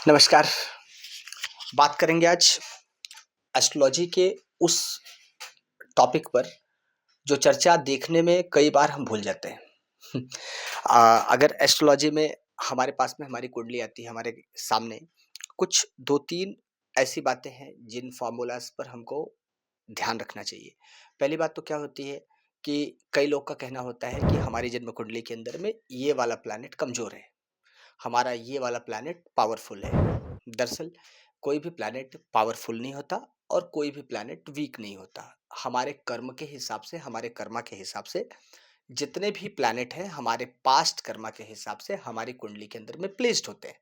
नमस्कार। बात करेंगे आज एस्ट्रोलॉजी के उस टॉपिक पर जो चर्चा देखने में कई बार हम भूल जाते हैं। अगर एस्ट्रोलॉजी में हमारे पास में हमारी कुंडली आती है हमारे सामने, कुछ 2-3 ऐसी बातें हैं जिन फ़ॉर्मूलाज़ पर हमको ध्यान रखना चाहिए। पहली बात तो क्या होती है कि कई लोग का कहना होता है कि हमारी जन्म कुंडली के अंदर में ये वाला प्लैनेट कमज़ोर है, हमारा ये वाला प्लैनेट पावरफुल है। दरअसल कोई भी प्लैनेट पावरफुल नहीं होता और कोई भी प्लैनेट वीक नहीं होता। हमारे कर्म के हिसाब से, हमारे कर्मा के हिसाब से जितने भी प्लैनेट हैं हमारे पास्ट कर्मा के हिसाब से हमारी कुंडली के अंदर में प्लेस्ड होते हैं।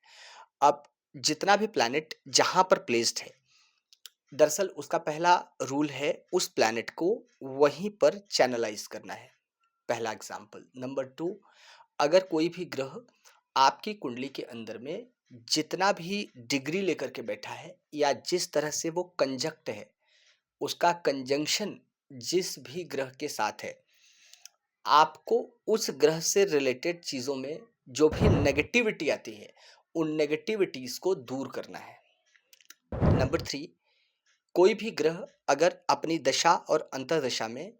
अब जितना भी प्लैनेट जहाँ पर प्लेस्ड है, दरअसल उसका पहला रूल है उस प्लैनेट को वहीं पर चैनलाइज़ करना है। पहला एग्ज़ाम्पल। नंबर 2, अगर कोई भी ग्रह आपकी कुंडली के अंदर में जितना भी डिग्री लेकर के बैठा है या जिस तरह से वो कंजक्ट है, उसका कंजंक्शन जिस भी ग्रह के साथ है, आपको उस ग्रह से रिलेटेड चीज़ों में जो भी नेगेटिविटी आती है, उन नेगेटिविटीज़ को दूर करना है। नंबर 3, कोई भी ग्रह अगर अपनी दशा और अंतर्दशा में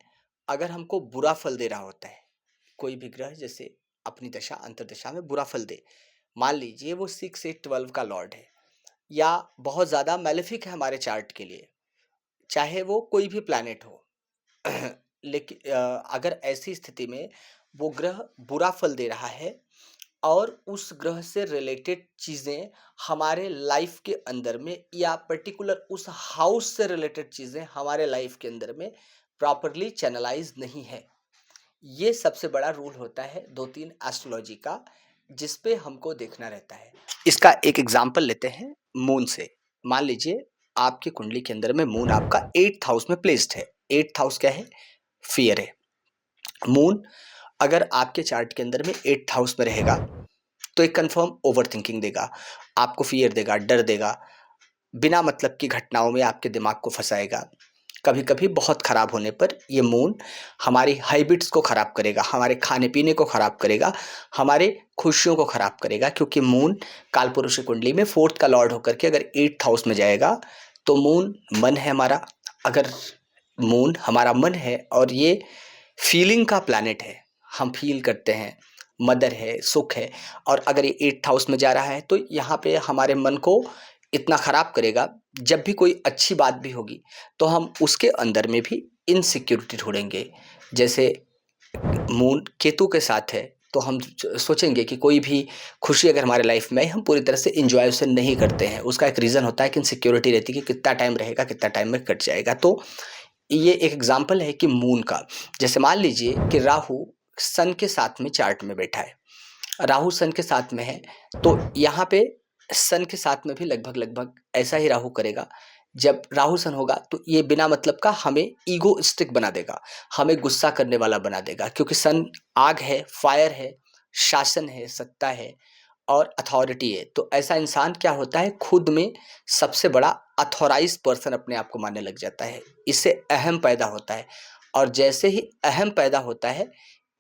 अगर हमको बुरा फल दे रहा होता है, कोई भी ग्रह जैसे अपनी दशा अंतर्दशा में बुरा फल दे, मान लीजिए वो 6, 8, 12 का लॉर्ड है या बहुत ज़्यादा मैलेफिक है हमारे चार्ट के लिए, चाहे वो कोई भी प्लैनेट हो। लेकिन अगर ऐसी स्थिति में वो ग्रह बुरा फल दे रहा है और उस ग्रह से रिलेटेड चीज़ें हमारे लाइफ के अंदर में या पर्टिकुलर उस हाउस से रिलेटेड चीज़ें हमारे लाइफ के अंदर में प्रॉपरली चैनलाइज नहीं है, ये सबसे बड़ा रूल होता है 2-3 एस्ट्रोलॉजी का, जिस पे हमको देखना रहता है। इसका एक एग्जांपल लेते हैं मून से। मान लीजिए आपकी कुंडली के अंदर में मून आपका 8th हाउस में प्लेस्ड है। 8th हाउस क्या है? फियर है। मून अगर आपके चार्ट के अंदर में 8th हाउस में रहेगा तो एक कंफर्म ओवरथिंकिंग देगा, आपको फियर देगा, डर देगा, बिना मतलब की घटनाओं में आपके दिमाग को फंसाएगा। कभी-कभी बहुत खराब होने पर ये मून हमारी हैबिट्स को खराब करेगा, हमारे खाने-पीने को खराब करेगा, हमारे खुशियों को खराब करेगा, क्योंकि मून कालपुरुष कुंडली में 4th का लॉर्ड होकर के अगर 8th हाउस में जाएगा तो मून मन है हमारा। अगर मून हमारा मन है और ये फीलिंग का प्लैनेट है, हम फील करते हैं, मदर है, सुख है, और अगर ये 8th हाउस में जा रहा है तो यहाँ पे हमारे मन को इतना खराब करेगा, जब भी कोई अच्छी बात भी होगी तो हम उसके अंदर में भी इनसिक्योरिटी ढूँढेंगे। जैसे मून केतु के साथ है तो हम सोचेंगे कि कोई भी खुशी अगर हमारे लाइफ में आई, हम पूरी तरह से एंजॉय उसे नहीं करते हैं। उसका एक रीज़न होता है कि इनसिक्योरिटी रहती है कि कितना टाइम रहेगा, कितना टाइम में कट जाएगा। तो ये एक एग्जाम्पल है कि मून का। जैसे मान लीजिए कि राहु सन के साथ में चार्ट में बैठा है, राहु सन के साथ में है, तो यहाँ पे सन के साथ में भी लगभग ऐसा ही राहु करेगा। जब राहु सन होगा तो ये बिना मतलब का हमें ईगोइस्टिक बना देगा, हमें गुस्सा करने वाला बना देगा, क्योंकि सन आग है, फायर है, शासन है, सत्ता है और अथॉरिटी है। तो ऐसा इंसान क्या होता है, खुद में सबसे बड़ा अथॉराइज्ड पर्सन अपने आप को मानने लग जाता है। इससे अहम पैदा होता है और जैसे ही अहम पैदा होता है,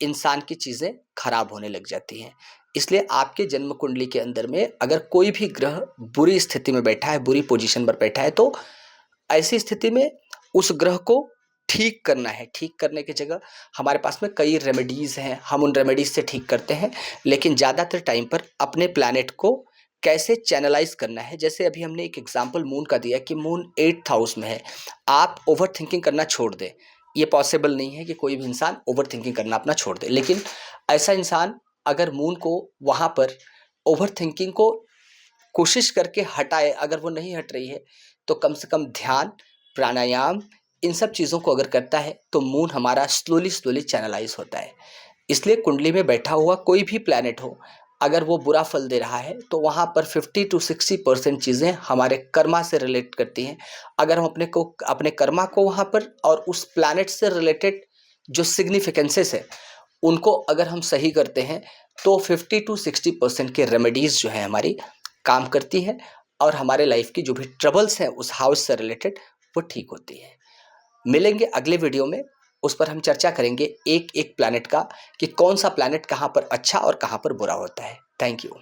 इंसान की चीज़ें खराब होने लग जाती हैं। इसलिए आपके जन्म कुंडली के अंदर में अगर कोई भी ग्रह बुरी स्थिति में बैठा है, बुरी पोजीशन पर बैठा है, तो ऐसी स्थिति में उस ग्रह को ठीक करना है। ठीक करने की जगह हमारे पास में कई रेमेडीज़ हैं, हम उन रेमेडीज़ से ठीक करते हैं, लेकिन ज़्यादातर टाइम पर अपने प्लैनेट को कैसे चैनलाइज़ करना है। जैसे अभी हमने एक एग्ज़ाम्पल मून का दिया कि मून 8th हाउस में है, आप ओवरथिंकिंग करना छोड़ दें। ये पॉसिबल नहीं है कि कोई भी इंसान ओवरथिंकिंग करना अपना छोड़ दे, लेकिन ऐसा इंसान अगर मून को वहाँ पर ओवरथिंकिंग को कोशिश करके हटाए, अगर वो नहीं हट रही है तो कम से कम ध्यान, प्राणायाम, इन सब चीज़ों को अगर करता है तो मून हमारा स्लोली चैनलाइज होता है। इसलिए कुंडली में बैठा हुआ कोई भी प्लैनेट हो, अगर वो बुरा फल दे रहा है तो वहाँ पर 50 to 60% चीज़ें हमारे कर्मा से रिलेट करती हैं। अगर हम अपने कर्मा को वहाँ पर और उस प्लैनेट से रिलेटेड जो सिग्निफिकेंसेस है उनको अगर हम सही करते हैं तो 50 to 60% के रेमेडीज़ जो है हमारी काम करती हैं और हमारे लाइफ की जो भी ट्रबल्स हैं उस हाउस से रिलेटेड वो ठीक होती हैं। मिलेंगे अगले वीडियो में, उस पर हम चर्चा करेंगे एक एक प्लैनेट का कि कौन सा प्लैनेट कहाँ पर अच्छा और कहाँ पर बुरा होता है। Thank you.